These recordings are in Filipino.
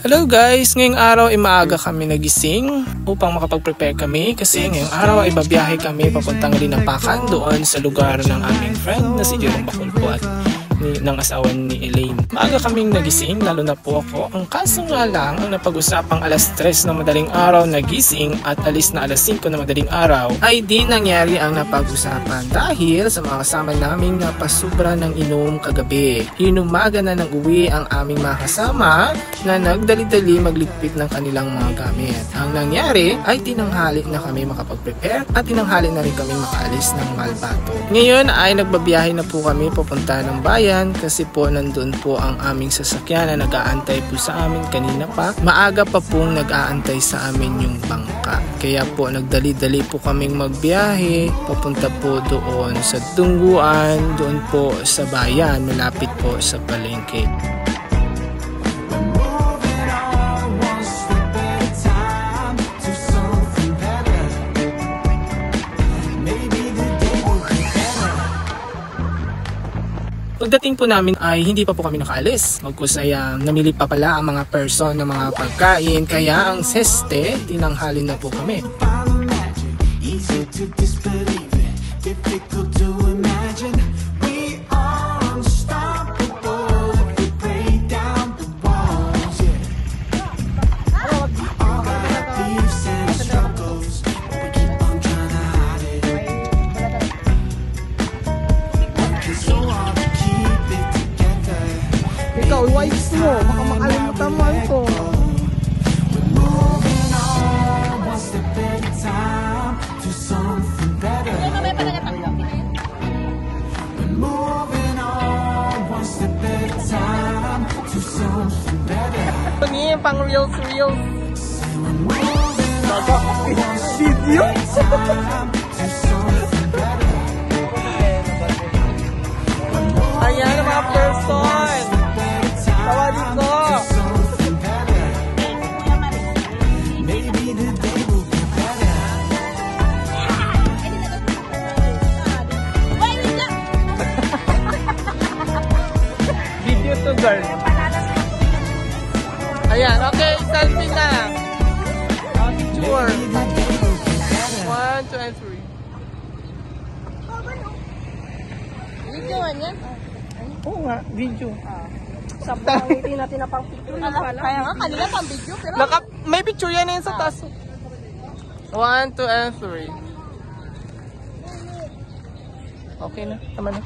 Hello guys! Ngayong araw ay maaga kami nagising upang makapag-prepare kami kasi ngayong araw ay babiyahe kami papuntang Linapakan doon sa lugar ng aming friend na si Jerome Bacolpuat ng asawa ni Elaine. Maaga kaming nagising, lalo na po ako. Ang kaso nga lang, ang napag-usapang alas 3 na madaling araw nagising at alis na alas 5 na madaling araw ay di nangyari ang napag-usapan dahil sa mga kasama naming napasubra ng inom kagabi. Inumaga na nang uwi ang aming mga kasama na nagdali-dali magligpit ng kanilang mga gamit. Ang nangyari ay tinanghali na kami makapag-prepare at tinanghali na rin kami makaalis ng Malbato. Ngayon ay nagbabiyahe na po kami papunta ng bayan kasi po nandun po ang aming sasakyan na nag-aantay po sa amin kanina pa. Maaga pa pong nag-aantay sa amin yung bangka. Kaya po nagdali-dali po kaming magbiyahe papunta po doon sa Tungguan, doon po sa bayan, malapit po sa palengke. Pagdating po namin ay hindi pa po kami nakaalis. Magkus ay namili pa pala ang mga person ng mga pagkain. Kaya ang seste, tinanghali na po kami. Ikaw, wives mo, baka makalimutan mo ito. Pagin, pang reels. Video? Ayan ang mga person. Tawa dito. Video to girl. Ayan, okay, selfie na. Picture. 1, 2, and 3. Video yan? Oo nga, video. Sabang hindi natin na pang picture na pala. Kaya nga, kanila pang video. Pero May picture yan sa taas. 1, 2, and 3. Okay na, tama na.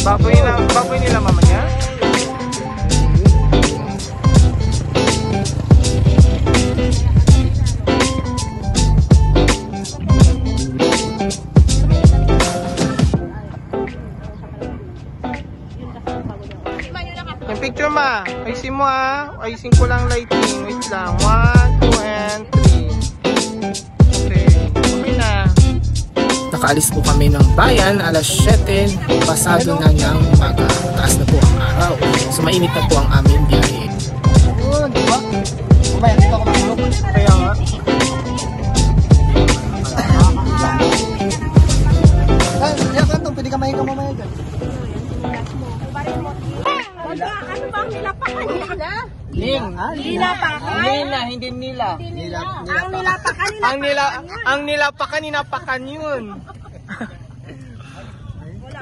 Baboy nila mama niya? Yung picture ma, ayusin mo ayusin ko lang lighting, wait lang, 1, 2, and 3. Okay na. Nakaalis po kami ng bayan, alas 7, pasado na ng umaga, taas na po ang araw, so mainit na po ang aming biyahe. Di ba? Kumayan, dito ako matulog. Kaya nga. Yan ka ito, pwede ka mahinga mamaya dyan. ano bang nilapakan nila? Nilapakan? Nila, hindi nila. Ang nilapakan Ang nilapakan, ninapakan yun. Wala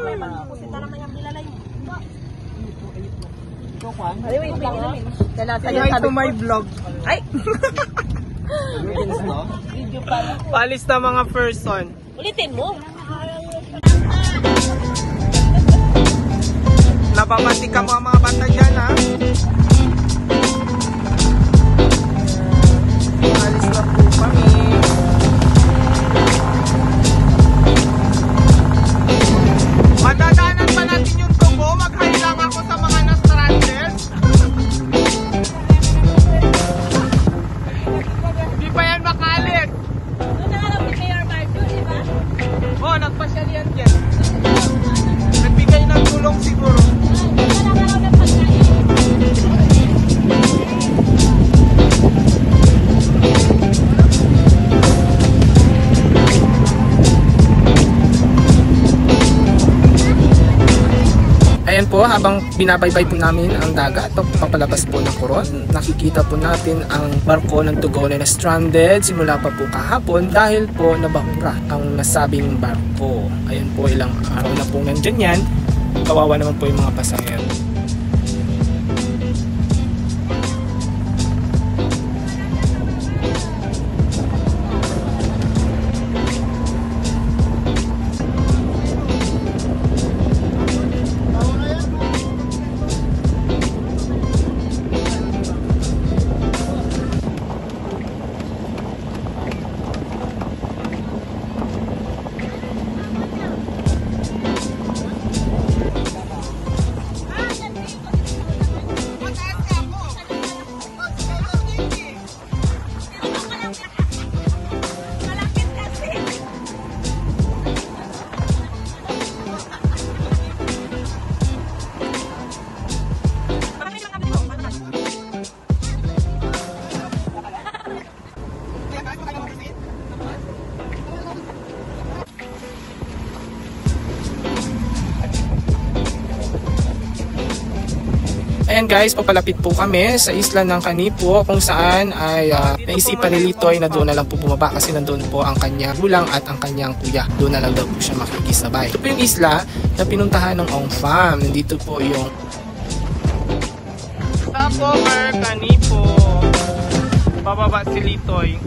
may magpupunta naman yung bilalay mo. Ay, wait lang. Hi to my vlog. Ay! video pala. Palis na mga person. Ulitin mo. Nababati ka mga bata dyan Alis na po kami. Madadaanan pa natin yung tubo. Mag-hi lang ako sa mga na-stranded. Di pa yan makalit. Doon na alam ni Mayor Marjo, di ba? Oo, nagpasyal yan dyan. Nagbigay ng tulong siguro. Ayan po, habang binabaybay po namin ang dagat o papalabas po ng Coron, nakikita po natin ang barko ng Tugonan na stranded simula pa po kahapon dahil po nabahura ang nasabing barko. Ayan po, ilang araw na po nandyan yan. Kawawa naman po yung mga pasahero. Ayan guys, papalapit po kami sa isla ng Canipo kung saan ay naisipan ni Litoy na doon na lang po bumaba kasi nandun po ang kanyang gulang at ang kanyang kuya. Doon na lang daw po siya makikisabay. Ito po yung isla na pinuntahan ng Ong Fam. Nandito po yung Stopover Canipo. Bababa si Litoy.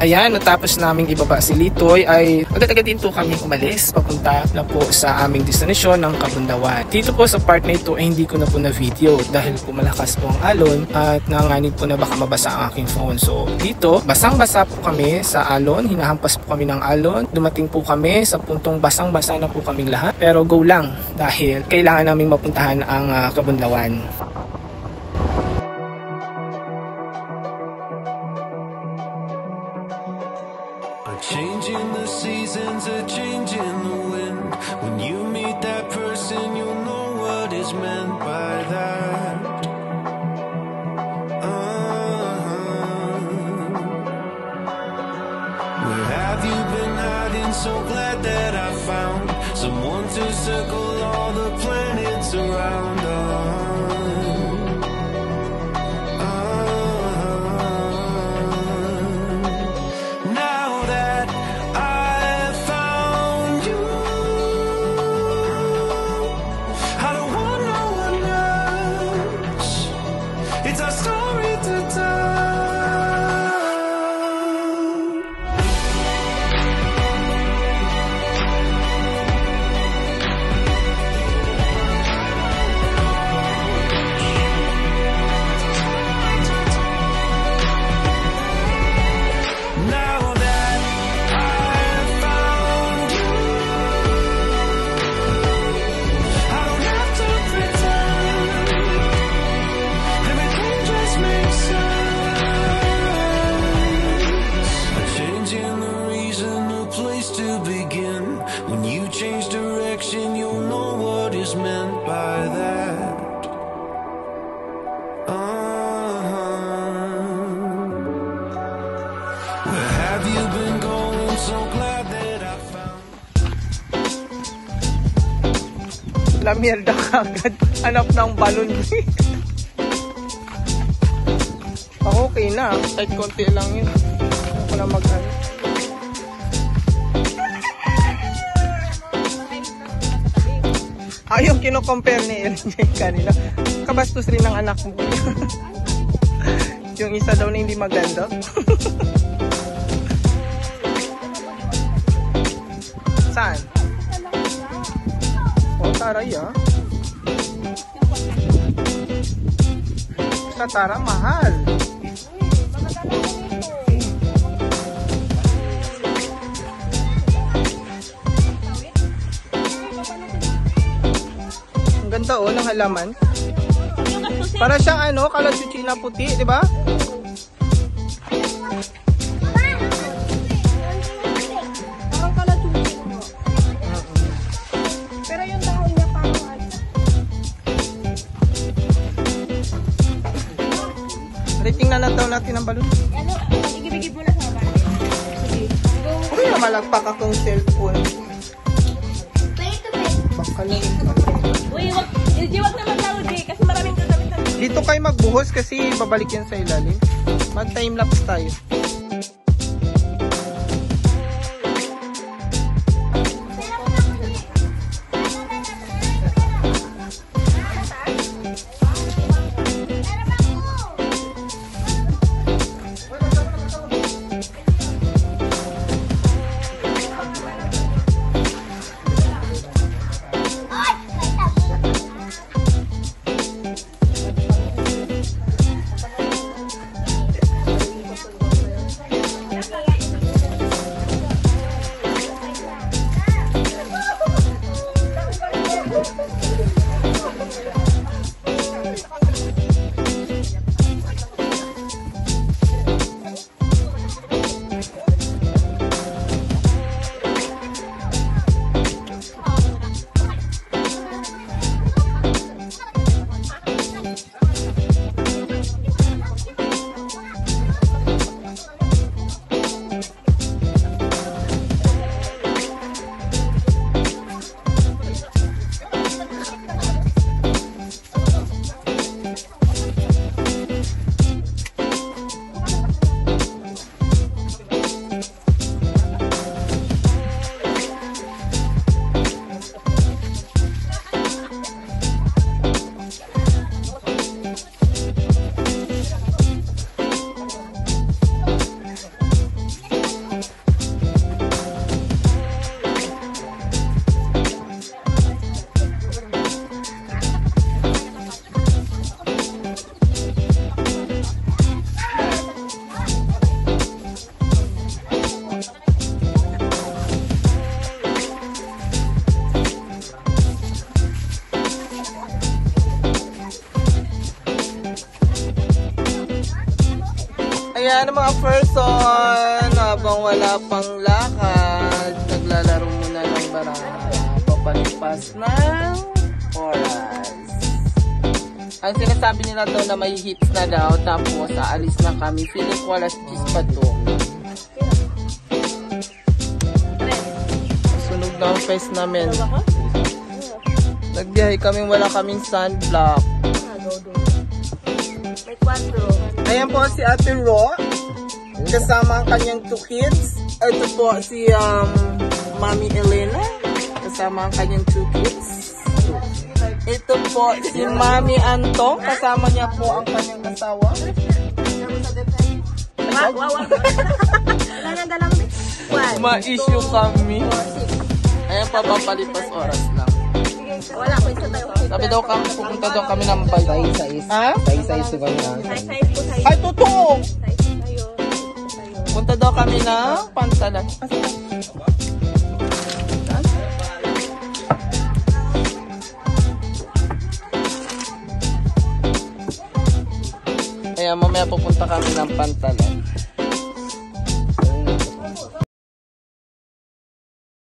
Ayan, natapos naming ibaba si Litoy ay agad-agad din po kami umalis papunta na po sa aming destinasyon ng Cabundawan. Dito po sa part na ito ay hindi ko na po na video dahil po malakas po ang alon at nanganganib po na baka mabasa ang aking phone. So dito, basang-basa po kami sa alon, hinahampas po kami ng alon. Dumating po kami sa puntong basang-basa na po kaming lahat. Pero go lang dahil kailangan naming mapuntahan ang Cabundawan. Changing the seasons, a change in the wind. When you meet that person, you'll know what is meant by that. Where have you been hiding? So glad that I found someone to circle all the planets around La mierda kagad. Hanap ng balon. Ako okay na. Kahit konti lang yun. Ako na mag-ano. Yung kino-compare ni LJ kanina. Kabastos rin ng anak mo. Yung isa daw na hindi maganda. Saan? Taray ah. Sa Tara mahal. Ang ganda oh ng halaman. Para siyang ano, kalatsuchi na puti, di ba? Tingnan na daw natin ang balon. Ano, igibigib mo na sa baba. Sige. Go. Uy, malagpak akong cellphone. Play to play. Baka lang. Uy, wag naman daw, Jay. Kasi maraming gagamit na. Dito kayo magbuhos kasi babalik yan sa ilalim. Mag-timelapse tayo. Ayan mga person, habang wala pang lakad, naglalaro muna ng baraha, papalipas ng oras. Ang sinasabi nila daw na may hits na daw, tapos aalis na kami. Feeling ko alas 10 pa to. Sunog na ang face namin. Nagbiyahe kami, wala kaming sunblock. May 4. Ayan po si Ate Ro, kasama ang kanyang 2 kids. Ito po si Mami Elena, kasama ang kanyang 2 kids. Ito po si Mami Antong, kasama niya po ang kanyang asawa. Ma-issue kami. Ayan pa, papalipas oras lang. Wala ko isa tayo. Sabi daw kami, pupunta daw kami ng bay. Ha? Size po tayo. Ay, totoo! Size tayo. Punta daw kami ng Pantalan. Ayan, mamaya pupunta kami ng Pantalan.